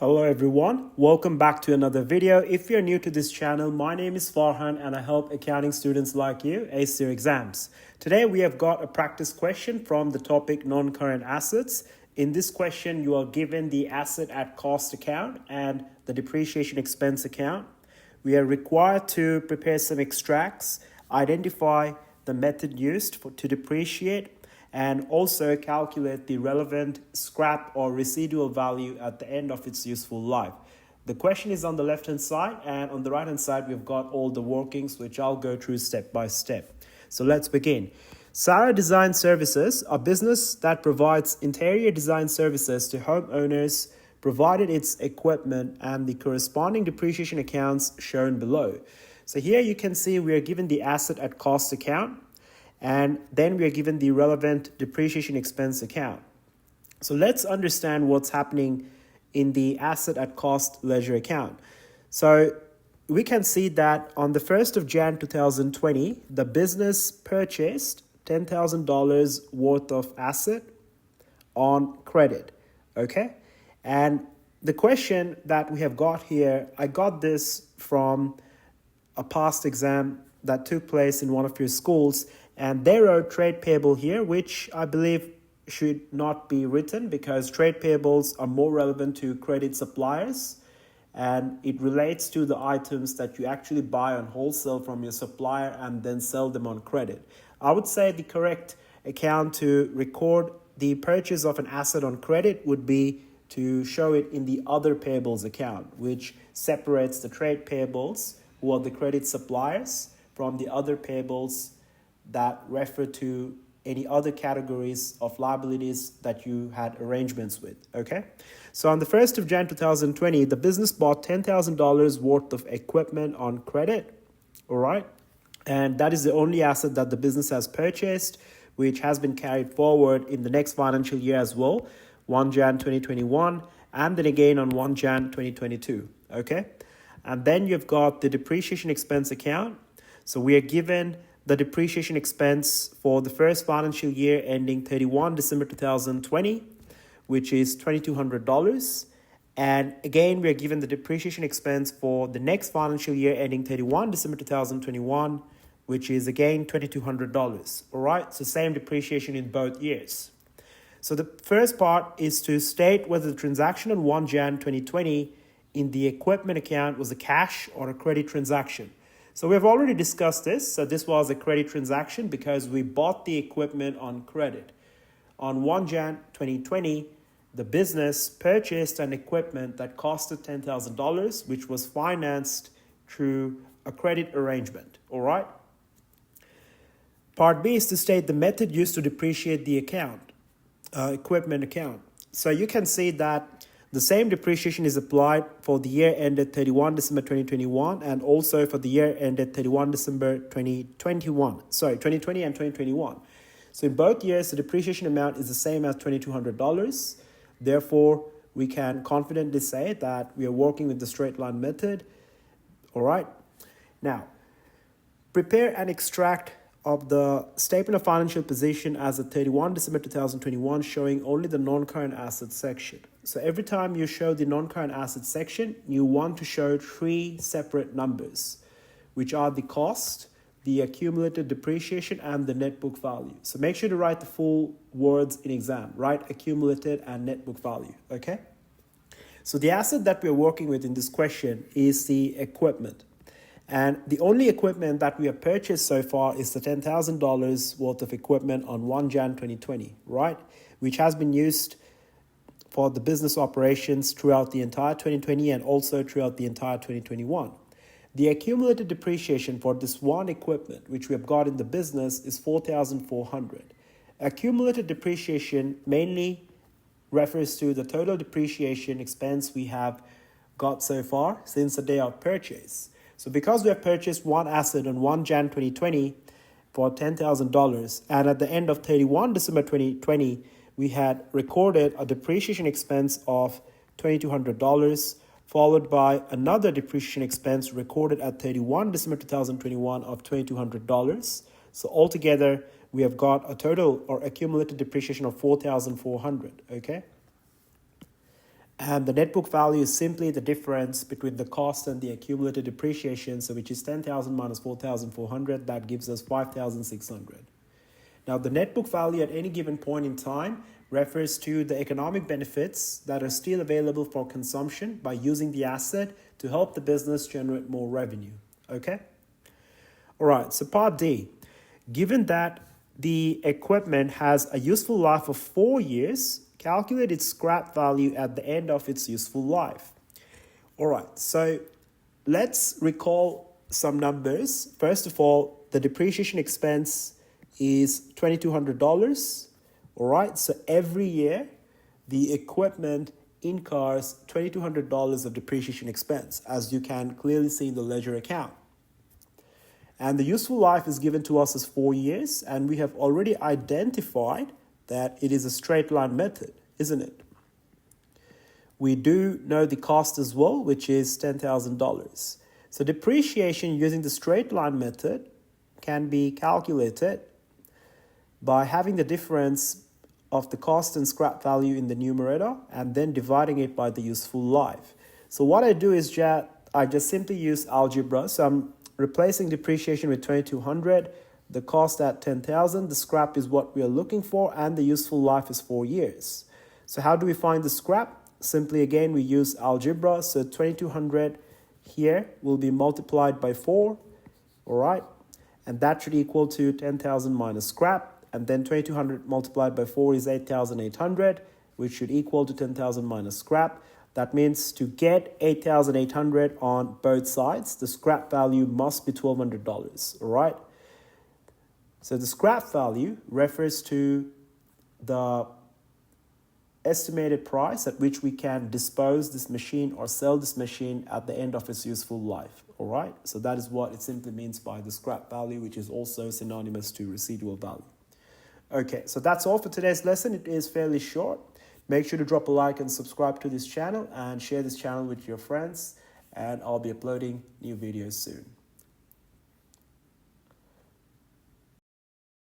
Hello everyone, welcome back to another video. If you're new to this channel, my name is Farhan and I help accounting students like you ace their exams. Today we have got a practice question from the topic non-current assets. In this question, you are given the asset at cost account and the depreciation expense account. We are required to prepare some extracts, identify the method used to depreciate, and also calculate the relevant scrap or residual value at the end of its useful life. The question is on the left hand side, and on the right hand side we've got all the workings, which I'll go through step by step. So let's begin. Sarah Design Services, a business that provides interior design services to homeowners, provided its equipment and the corresponding depreciation accounts shown below. So here you can see we are given the asset at cost account, and then we are given the relevant depreciation expense account. So let's understand what's happening in the asset at cost ledger account. So we can see that on the 1st of Jan 2020, the business purchased $10,000 worth of asset on credit, okay? And the question that we have got here, I got this from a past exam that took place in one of your schools, and they wrote trade payable here, which I believe should not be written because trade payables are more relevant to credit suppliers, and it relates to the items that you actually buy on wholesale from your supplier and then sell them on credit. I would say the correct account to record the purchase of an asset on credit would be to show it in the other payables account, which separates the trade payables, who are the credit suppliers, from the other payables that refer to any other categories of liabilities that you had arrangements with, okay? So on the 1st of Jan 2020, the business bought $10,000 worth of equipment on credit, all right? And that is the only asset that the business has purchased, which has been carried forward in the next financial year as well, 1 Jan 2021, and then again on 1 Jan 2022, okay? And then you've got the depreciation expense account. So we are given the depreciation expense for the first financial year ending 31 December 2020, which is $2,200. And again, we are given the depreciation expense for the next financial year ending 31 December 2021, which is again $2,200. All right, so same depreciation in both years. So the first part is to state whether the transaction on 1 Jan 2020 in the equipment account was a cash or a credit transaction. So we have already discussed this. So this was a credit transaction because we bought the equipment on credit. On 1 Jan 2020, the business purchased an equipment that costed $10,000, which was financed through a credit arrangement. All right. Part B is to state the method used to depreciate the equipment account. So you can see that the same depreciation is applied for the year ended 31 December 2021 and also for the year ended 31 December 2020 and 2021. So in both years, the depreciation amount is the same as $2,200. Therefore, we can confidently say that we are working with the straight line method. All right. Now, prepare an extract of the statement of financial position as of 31 December 2021 showing only the non-current assets section. So every time you show the non-current assets section, you want to show three separate numbers, which are the cost, the accumulated depreciation, and the net book value. So make sure to write the full words in exam, write accumulated and net book value, okay? So the asset that we're working with in this question is the equipment. And the only equipment that we have purchased so far is the $10,000 worth of equipment on 1 Jan 2020, right? Which has been used for the business operations throughout the entire 2020 and also throughout the entire 2021. The accumulated depreciation for this one equipment, which we have got in the business, is $4,400. Accumulated depreciation mainly refers to the total depreciation expense we have got so far since the day of purchase. So because we have purchased one asset on 1 Jan 2020 for $10,000, and at the end of 31 December 2020, we had recorded a depreciation expense of $2,200, followed by another depreciation expense recorded at 31 December 2021 of $2,200. So altogether, we have got a total or accumulated depreciation of $4,400, okay? And the net book value is simply the difference between the cost and the accumulated depreciation, so which is 10,000 minus 4,400, that gives us 5,600. Now, the net book value at any given point in time refers to the economic benefits that are still available for consumption by using the asset to help the business generate more revenue. Okay? All right, so part D. Given that the equipment has a useful life of 4 years, calculate its scrap value at the end of its useful life. All right, so let's recall some numbers. First of all, the depreciation expense is $2,200. All right, so every year the equipment incurs $2,200 of depreciation expense, as you can clearly see in the ledger account. And the useful life is given to us as 4 years, and we have already identified that it is a straight line method, isn't it? We do know the cost as well, which is $10,000. So depreciation using the straight line method can be calculated by having the difference of the cost and scrap value in the numerator and then dividing it by the useful life. So what I do is I just simply use algebra. So I'm replacing depreciation with 2,200, the cost at 10,000, the scrap is what we are looking for, and the useful life is 4 years. So how do we find the scrap? Simply again, we use algebra. So 2,200 here will be multiplied by 4, all right? And that should equal to 10,000 minus scrap. And then 2,200 multiplied by 4 is 8,800, which should equal to 10,000 minus scrap. That means to get 8,800 on both sides, the scrap value must be $1,200, all right? So the scrap value refers to the estimated price at which we can dispose this machine or sell this machine at the end of its useful life, all right? So that is what it simply means by the scrap value, which is also synonymous to residual value. Okay, so that's all for today's lesson. It is fairly short. Make sure to drop a like and subscribe to this channel and share this channel with your friends. And I'll be uploading new videos soon.